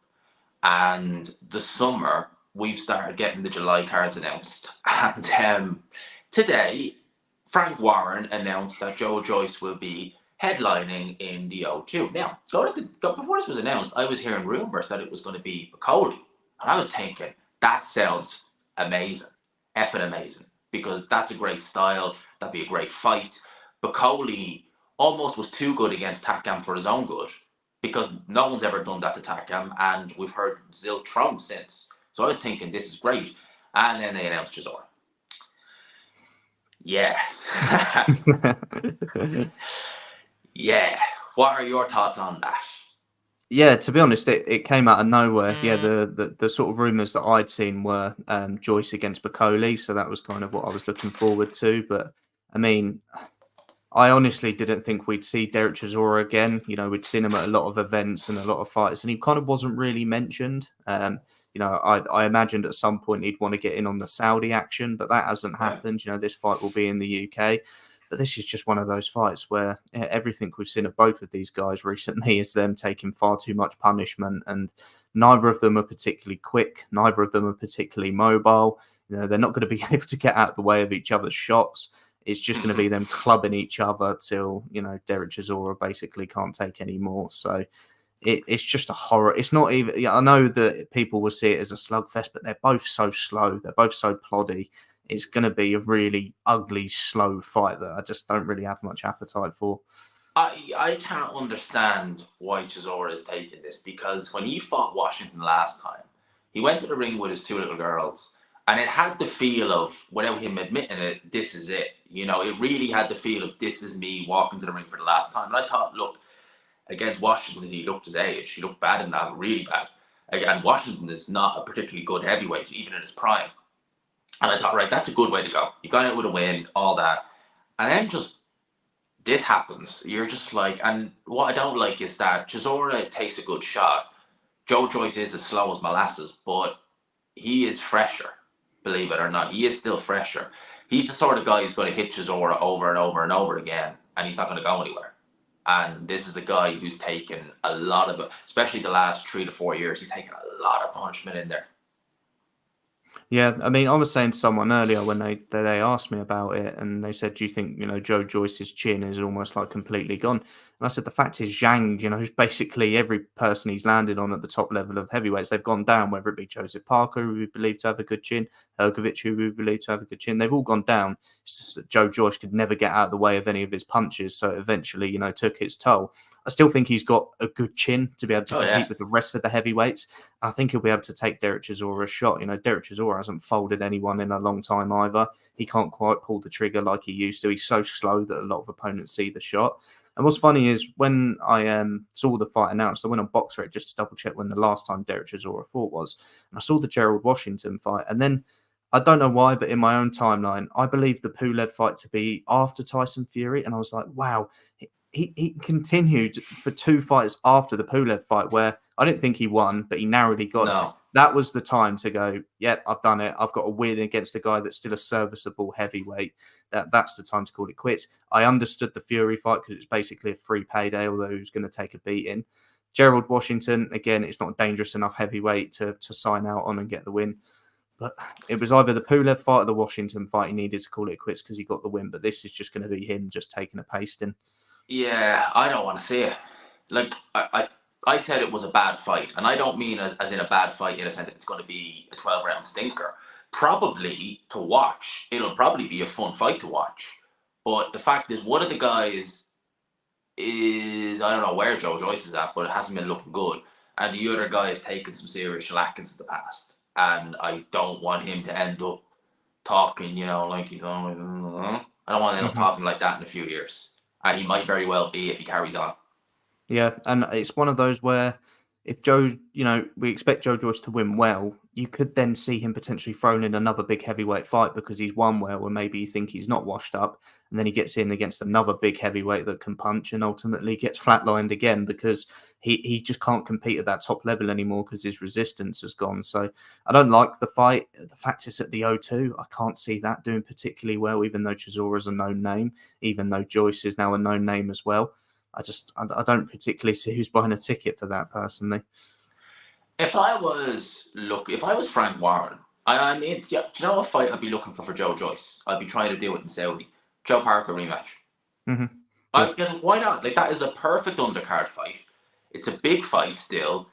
And the summer, we've started getting the July cards announced. And today, Frank Warren announced that Joyce will be headlining in the O2. Now, before this was announced, I was hearing rumours that it was going to be Bacoli. And I was thinking, that sounds amazing. Effing amazing. Because that's a great style. That'd be a great fight. Bacoli almost was too good against Takam for his own good. Because no one's ever done that to Takam. And we've heard Ziltron since. So I was thinking, this is great. And then they announced Chisora. Yeah. Yeah. What are your thoughts on that? Yeah, to be honest, it came out of nowhere. Yeah, the sort of rumours that I'd seen were Joyce against Bacoli, so that was kind of what I was looking forward to. But I mean, I honestly didn't think we'd see Derek Chisora again. We'd seen him at a lot of events and a lot of fights, and he kind of wasn't really mentioned. I imagined at some point he'd want to get in on the Saudi action, but that hasn't happened. This fight will be in the UK. But this is just one of those fights where everything we've seen of both of these guys recently is them taking far too much punishment, and neither of them are particularly quick. Neither of them are particularly mobile. They're not going to be able to get out of the way of each other's shots. It's just going to be them clubbing each other till, Derek Chisora basically can't take any more. So it's just a horror. It's not even, I know that people will see it as a slugfest, but they're both so slow. They're both so ploddy. It's going to be a really ugly, slow fight that I just don't really have much appetite for. I can't understand why Chisora is taking this, because when he fought Washington last time, he went to the ring with his two little girls, and it had the feel of, without him admitting it, this is it. It really had the feel of, this is me walking to the ring for the last time. And I thought, look, against Washington, he looked his age. He looked bad in that, really bad. Again, Washington is not a particularly good heavyweight, even in his prime. And I thought, right, that's a good way to go. You got out with a win, all that. And then just this happens. You're just like, and what I don't like is that Chisora takes a good shot. Joyce is as slow as molasses, but he is fresher, believe it or not. He is still fresher. He's the sort of guy who's going to hit Chisora over and over and over again, and he's not going to go anywhere. And this is a guy who's taken a lot of it, especially the last 3 to 4 years. He's taken a lot of punishment in there. Yeah, I mean, I was saying to someone earlier when they asked me about it, and they said, "Do you think Joe Joyce's chin is almost like completely gone?" And I said, "The fact is, Zhang, who's basically every person he's landed on at the top level of heavyweights, they've gone down. Whether it be Joseph Parker, who we believe to have a good chin, Hergovic, who we believe to have a good chin, they've all gone down. It's just that Joe Joyce could never get out of the way of any of his punches, so it eventually, took its toll. I still think he's got a good chin to be able to Oh yeah, compete with the rest of the heavyweights. I think he'll be able to take Derek Chisora a shot. Derek Chisora hasn't folded anyone in a long time either. He can't quite pull the trigger like he used to. He's so slow that a lot of opponents see the shot. And what's funny is when I saw the fight announced, I went on BoxRec just to double check when the last time Derek Chisora fought was. And I saw the Gerald Washington fight. And then I don't know why, but in my own timeline, I believe the Pulev fight to be after Tyson Fury. And I was like, wow, he continued for two fights after the Pulev fight where I didn't think he won, but he narrowly got it. no, That was the time to go, yep, I've done it. I've got a win against a guy that's still a serviceable heavyweight. That's the time to call it quits. I understood the Fury fight because it's basically a free payday, although he was going to take a beating. Gerald Washington, again, it's not a dangerous enough heavyweight to sign out on and get the win. But it was either the Pulev fight or the Washington fight he needed to call it quits because he got the win. But this is just going to be him just taking a pasting. yeah, I don't want to see it. Like I said, it was a bad fight, and I don't mean as in a bad fight in a sense that it's going to be a 12-round stinker. Probably to watch, it'll probably be a fun fight to watch. But the fact is, one of the guys is I don't know where Joe Joyce is at, but it hasn't been looking good. And the other guy has taken some serious shellackings in the past. And I don't want him to end up talking, like he's always. I don't want to end up Mhm. talking like that in a few years. And he might very well be if he carries on. Yeah, and it's one of those where if Joe, we expect Joe Joyce to win well, you could then see him potentially thrown in another big heavyweight fight because he's won well, and maybe you think he's not washed up, and then he gets in against another big heavyweight that can punch, and ultimately gets flatlined again because he just can't compete at that top level anymore because his resistance has gone. So I don't like the fight. The fact is at the O2, I can't see that doing particularly well, even though Chisora's a known name, even though Joyce is now a known name as well. I don't particularly see who's buying a ticket for that personally. If I was Frank Warren, and I mean, do you know what fight I'd be looking for Joe Joyce? I'd be trying to do it in Saudi. Joe Parker rematch. Mm-hmm. Yeah. Guess why not? Like that is a perfect undercard fight. It's a big fight still.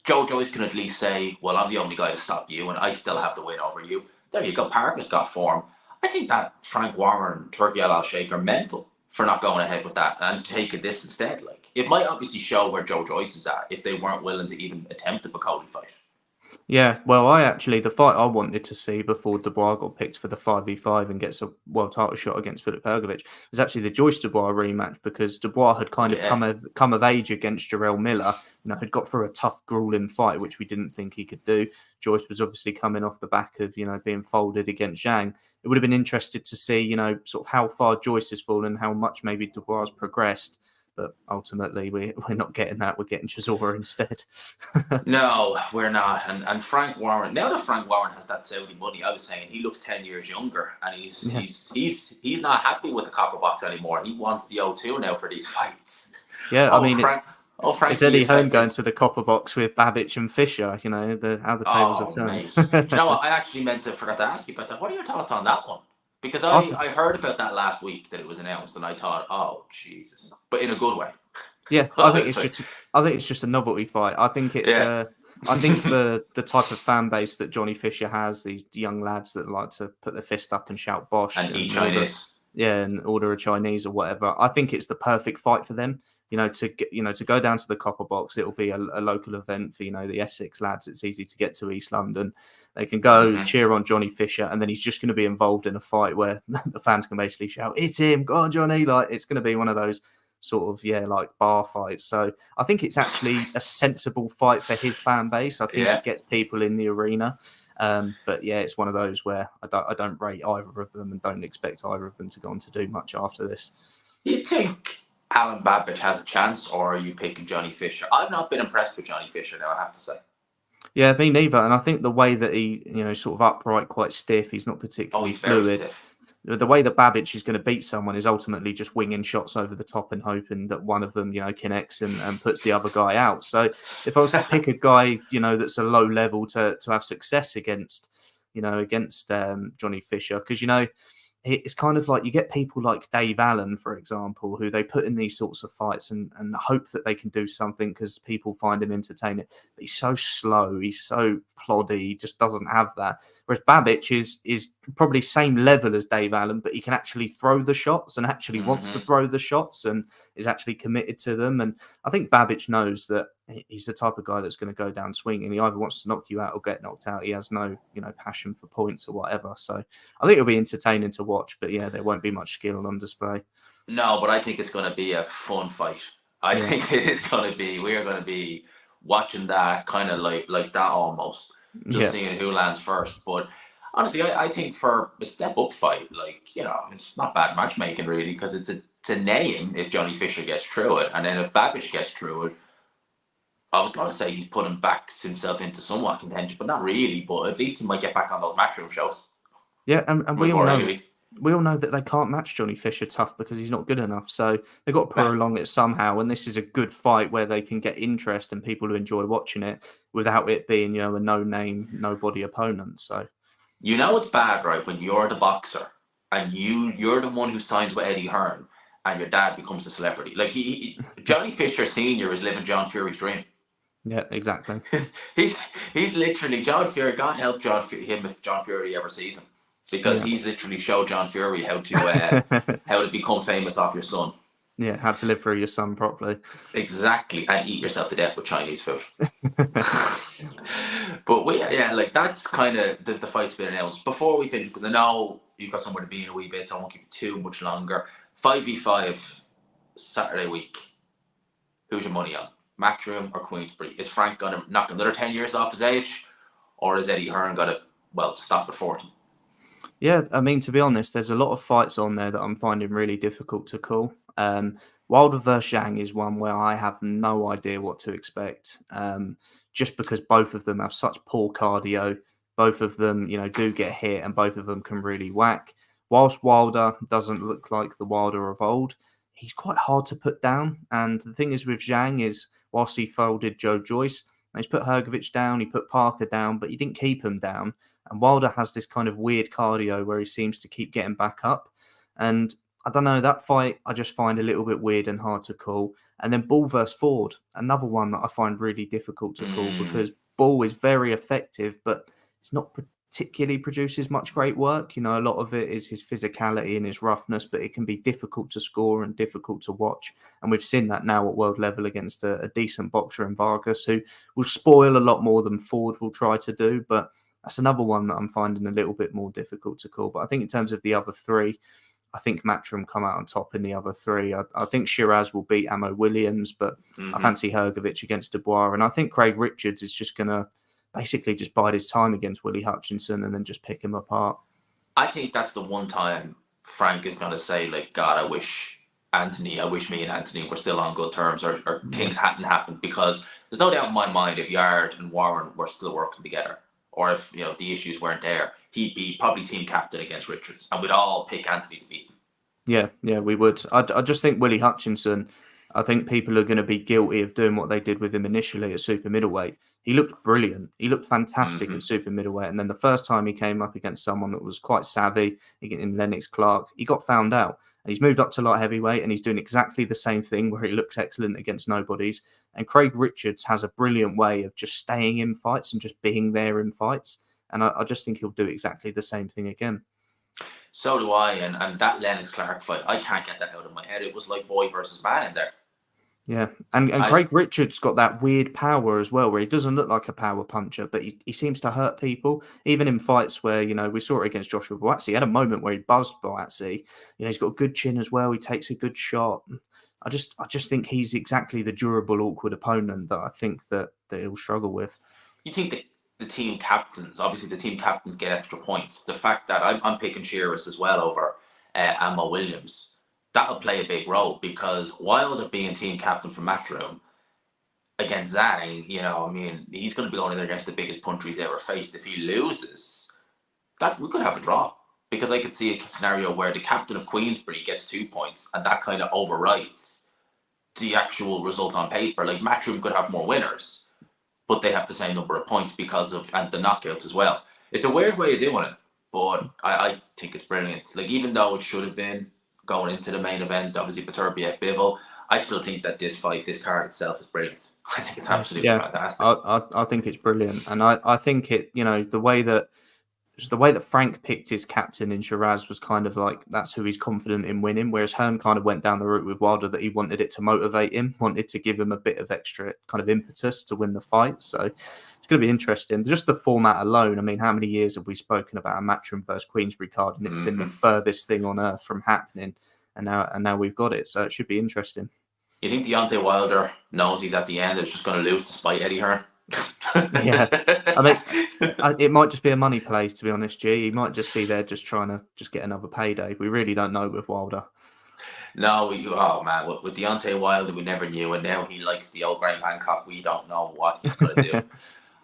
Joe Joyce can at least say, "Well, I'm the only guy to stop you, and I still have the win over you." There you go. Parker's got form. I think that Frank Warren, Turkey Al Sheikh are mental for not going ahead with that and taking this instead. Like it might obviously show where Joe Joyce is at if they weren't willing to even attempt the Bacoli fight. Yeah, well, the fight I wanted to see before Dubois got picked for the 5v5 and gets a world title shot against Filip Hergovic was actually the Joyce Dubois rematch because Dubois had kind of Yeah. come of age against Jarrell Miller, had got through a tough, grueling fight, which we didn't think he could do. Joyce was obviously coming off the back of, being folded against Zhang. It would have been interested to see, sort of how far Joyce has fallen, how much maybe Dubois has progressed. But ultimately, we're not getting that. We're getting Chisora instead. No, we're not. And Frank Warren. Now that Frank Warren has that Saudi money, I was saying he looks 10 years younger, and he's Yeah. he's he's he's not happy with the copper box anymore. He wants the O2 now for these fights. Yeah, I Oh mean, Frank. Oh it's Frankie Eddie is Hearn fucking. going to the copper box with Babic and Fisher. How the tables have Oh turned. mate. Do you know what? I actually meant to forgot to ask you about that. What are your thoughts on that one? Because I I th- I heard about that last week that it was announced, and I thought, oh Jesus, but in a good way. yeah, I was like, I think it's just a novelty fight. yeah. I think for the type of fan base that Johnny Fisher has, these young lads that like to put their fist up and shout "Bosh" And eat and order, Chinese. yeah, and order a Chinese or whatever. I think it's the perfect fight for them. To go down to the Copper Box, it'll be a local event for the Essex lads. It's easy to get to East London. They can go Mm-hmm. cheer on Johnny Fisher, and then he's just going to be involved in a fight where the fans can basically shout, "It's him, go on, Johnny!" Like it's going to be one of those sort of like bar fights. So I think it's actually a sensible fight for his fan base. I think Yeah. it gets people in the arena. But yeah, it's one of those where I don't rate either of them and don't expect either of them to go on to do much after this. You think Alan Babic has a chance, or are you picking Johnny Fisher? I've not been impressed with Johnny Fisher now, I have to say. Yeah, me neither. And I think the way that he, sort of upright, quite stiff, he's not Oh, particularly he's very fluid. stiff. The way that Babic is going to beat someone is ultimately just winging shots over the top and hoping that one of them, connects and puts the other guy out. So if I was to pick a guy, that's a low level to have success against, against Johnny Fisher, because it's kind of like you get people like Dave Allen, for example, who they put in these sorts of fights and hope that they can do something because people find him entertaining. But he's so slow, he's so ploddy, he just doesn't have that. Whereas Babic is probably same level as Dave Allen, but he can actually throw the shots and actually wants to Mm-hmm. throw the shots and is actually committed to them. And I think Babic knows that he's the type of guy that's going to go down swinging. He either wants to knock you out or get knocked out. He has no, passion for points or whatever. So I think it'll be entertaining to watch, but yeah, there won't be much skill on display. No, but I think it's going to be a fun fight. I Yeah, think it is going to be. We are going to be watching that kind of like that almost, just yeah, seeing who lands first. But honestly, I think for a step up fight, it's not bad matchmaking really, because it's a name if Johnny Fisher gets through it, and then if Babic gets through it, I was going to say he's putting back himself into somewhat contention, but not really. But at least he might get back on those matchroom shows yeah, and we all more know regularly. that they can't match Johnny Fisher tough because he's not good enough. So they've got to Well, prolong it somehow. And this is a good fight where they can get interest and people who enjoy watching it without it being, a no-name, nobody opponent. So it's bad, right, when you're the boxer and you're the one who signs with Eddie Hearn and your dad becomes a celebrity. Like Johnny Fisher Senior is living John Fury's dream. yeah, exactly. he's he's literally John Fury. God help him if John Fury ever sees him, because Yeah. he's literally showed John Fury how to become famous off your son. Yeah, how to live through your son properly. Exactly, and eat yourself to death with Chinese food. But like that's kind of the fight's been announced. Before we finish, because I know you've got somewhere to be in a wee bit, so I won't keep it too much longer. 5v5 Saturday week. Who's your money on? Matchroom or Queensbury? Is Frank going to knock another 10 years off his age? Or is Eddie Hearn got to, stop at 40? Yeah, I mean, to be honest, there's a lot of fights on there that I'm finding really difficult to call. Wilder versus Zhang is one where I have no idea what to expect, just because both of them have such poor cardio. Both of them, do get hit, and both of them can really whack. Whilst Wilder doesn't look like the Wilder of old, he's quite hard to put down. And the thing is with Zhang is, whilst he folded Joe Joyce, he's put Hrgovic down, he put Parker down, but he didn't keep him down. And Wilder has this kind of weird cardio where he seems to keep getting back up. And I don't know, that fight I just find a little bit weird and hard to call. And then Ball versus Ford, another one that I find really difficult to call because Ball is very effective, but it's not particularly produces much great work. A lot of it is his physicality and his roughness, but it can be difficult to score and difficult to watch. And we've seen that now at world level against a decent boxer in Vargas, who will spoil a lot more than Ford will try to do. But that's another one that I'm finding a little bit more difficult to call. But I think in terms of the other three, I think Matchroom come out on top in the other three. I think Shiraz will beat Amo Williams, but I fancy Hrgovic against Dubois. And I think Craig Richards is just going to basically just bide his time against Willie Hutchinson and then just pick him apart. I think that's the one time Frank is going to say, like, God, I wish me and Anthony were still on good terms, or things hadn't happened, because there's no doubt in my mind if Yard and Warren were still working together, or if the issues weren't there, he'd be probably team captain against Richards, and we'd all pick Anthony to beat him. Yeah, we would. I just think Willie Hutchinson, I think people are going to be guilty of doing what they did with him initially at super middleweight. He looked brilliant. He looked fantastic at super middleweight. And then the first time he came up against someone that was quite savvy in Lennox Clark, he got found out. And he's moved up to light heavyweight and he's doing exactly the same thing where he looks excellent against nobodies. And Craig Richards has a brilliant way of just staying in fights and just being there in fights. And I just think he'll do exactly the same thing again. So do I, and that Lennox Clark fight, I can't get that out of my head. It was like boy versus man in there. Yeah, and Craig Richards got that weird power as well, where he doesn't look like a power puncher, but he seems to hurt people, even in fights where, we saw it against Joshua Buatsi. He had a moment where he buzzed Buatsi. He's got a good chin as well. He takes a good shot. I just think he's exactly the durable, awkward opponent that I think that he'll struggle with. You think that the team captains, obviously the team captains get extra points. The fact that I'm picking Shiraz as well over Amo Williams, that'll play a big role, because Wilder being team captain for Matchroom against Zhang, he's going to be going in there against the biggest puncher he's ever faced. If he loses, that we could have a draw, because I could see a scenario where the captain of Queensbury gets 2 points and that kind of overrides the actual result on paper. Like Matchroom could have more winners, but they have the same number of points because of and the knockouts as well. It's a weird way of doing it, but I think it's brilliant. Like, even though it should have been going into the main event, obviously Beterbiev Bivol, I still think that this fight, this card itself, is brilliant. I think it's absolutely Yeah, fantastic. I think it's brilliant, and I think it. The way that Frank picked his captain in Shiraz was kind of like that's who he's confident in winning. Whereas Hearn kind of went down the route with Wilder that he wanted it to motivate him, wanted to give him a bit of extra kind of impetus to win the fight. So it's going to be interesting. Just the format alone. I mean, how many years have we spoken about a Matchroom versus Queensberry card, and it's been the furthest thing on earth from happening, and now we've got it. So it should be interesting. You think Deontay Wilder knows he's at the end and is just going to lose despite Eddie Hearn? Yeah, I mean, it might just be a money play, to be honest, G. He might just be there just trying to just get another payday. We really don't know with Wilder. No, oh man, with Deontay Wilder, we never knew, and now he likes the old Graham Hancock. We don't know what he's going to do.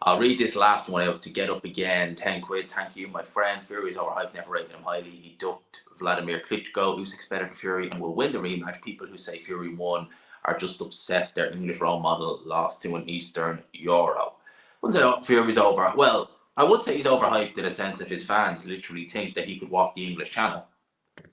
I'll read this last one out to get up again. 10 quid. Thank you, my friend. Fury's overhyped. Never rated him highly. He ducked Vladimir Klitschko. Usyk's better than Fury and will win the rematch. People who say Fury won are just upset their English role model lost to an Eastern Euro. I wouldn't say Fury's over. Well, I would say he's overhyped in a sense if his fans literally think that he could walk the English Channel.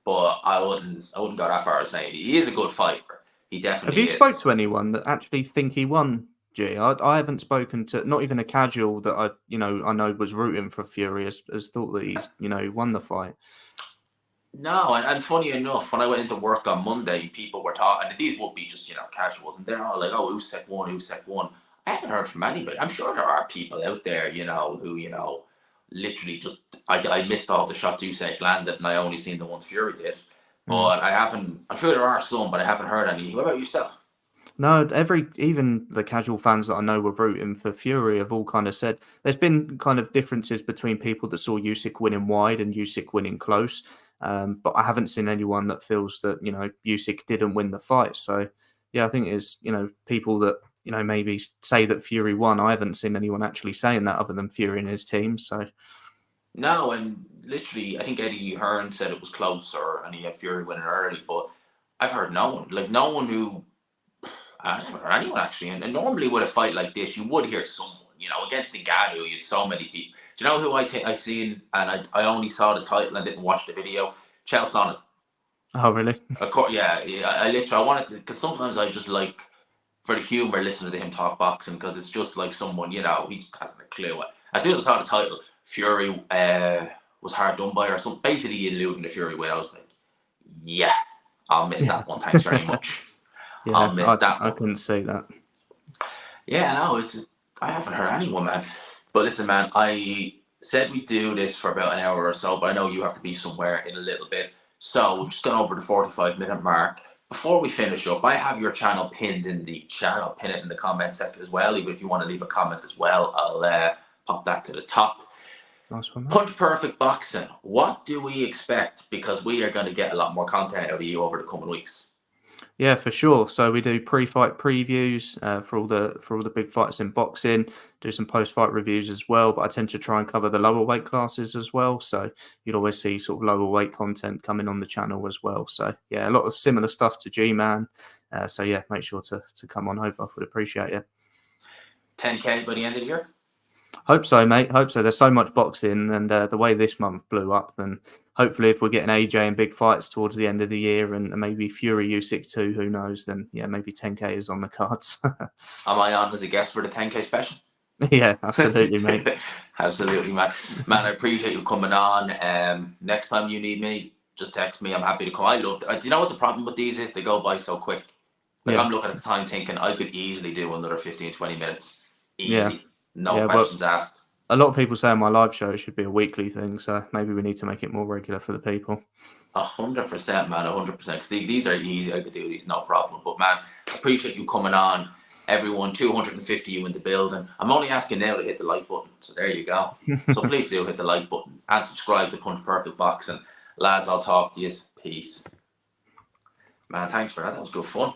But I wouldn't go that far as saying he is a good fighter. He definitely Have you is. spoke to anyone that actually think he won? G, I haven't spoken to not even a casual that I know was rooting for Fury has thought that he's won the fight. No, and funny enough, when I went into work on Monday, people were talking, and these would be just casuals, and they're all like, "Oh, Usyk won, Usyk won." I haven't heard from anybody. I'm sure there are people out there, who literally just I missed all the shots Usyk landed, and I only seen the ones Fury did. But I haven't. I'm sure there are some, but I haven't heard any. What about yourself? No, even the casual fans that I know were rooting for Fury have all kind of said there's been kind of differences between people that saw Usyk winning wide and Usyk winning close. But I haven't seen anyone that feels that Usyk didn't win the fight. So yeah, I think it's people that maybe say that Fury won. I haven't seen anyone actually saying that other than Fury and his team. So No, and literally, I think Eddie Hearn said it was closer, and he had Fury winning early. But I've heard no one who I haven't heard anyone actually. And normally with a fight like this, you would hear someone. Against Ngannou, you had so many people. Do you know who I seen? And I only saw the title and didn't watch the video. Chael Sonnen. oh really? Of course, yeah. I literally I wanted to, because sometimes I just like for the humor listening to him talk boxing, because it's just like someone he just hasn't a clue. As soon as I saw the title, Fury was hard done by or something. Basically, alluding to Fury win. I was like, yeah, I'll miss that one. Thanks very much. Yeah, I'll miss that I one. couldn't say that. Yeah, no, I haven't heard anyone, man. But listen, man, I said we do this for about an hour or so, but I know you have to be somewhere in a little bit. So we've just gone over the 45-minute mark. Before we finish up, I have your channel pinned in the chat. I'll pin it in the comment section as well. Even if you want to leave a comment as well, I'll pop that to the top. Nice one, Punch Perfect Boxing. What do we expect? Because we are going to get a lot more content out of you over the coming weeks. Yeah, for sure. So we do pre-fight previews for all the big fights in boxing. Do some post-fight reviews as well. But I tend to try and cover the lower weight classes as well. So you'd always see sort of lower weight content coming on the channel as well. So yeah, a lot of similar stuff to Gman. So yeah, make sure to come on over. Would appreciate it. 10K by the end of the year. Hope so, mate. Hope so. There's so much boxing, and the way this month blew up, then hopefully if we're getting AJ in big fights towards the end of the year, and maybe Fury Usyk too, who knows? Then yeah, maybe 10K is on the cards. Am I on as a guest for the 10K special? Yeah, absolutely, mate. Absolutely, man. Man, I appreciate you coming on. Next time you need me, just text me. I'm happy to come. I love it. Do you know what the problem with these is? They go by so quick. Like, Yeah. I'm looking at the time thinking I could easily do another 15, 20 minutes. Easy. Yeah. No questions asked. A lot of people say on my live show it should be a weekly thing, so maybe we need to make it more regular for the people. 100%, man. 100%. Because these are easy. I could do these, no problem. But man, appreciate you coming on. Everyone, 250 you in the building. I'm only asking now to hit the like button, so there you go. So please do hit the like button and subscribe to Punch Perfect Boxing. Lads, I'll talk to you. Peace. Man, thanks for that. That was good fun.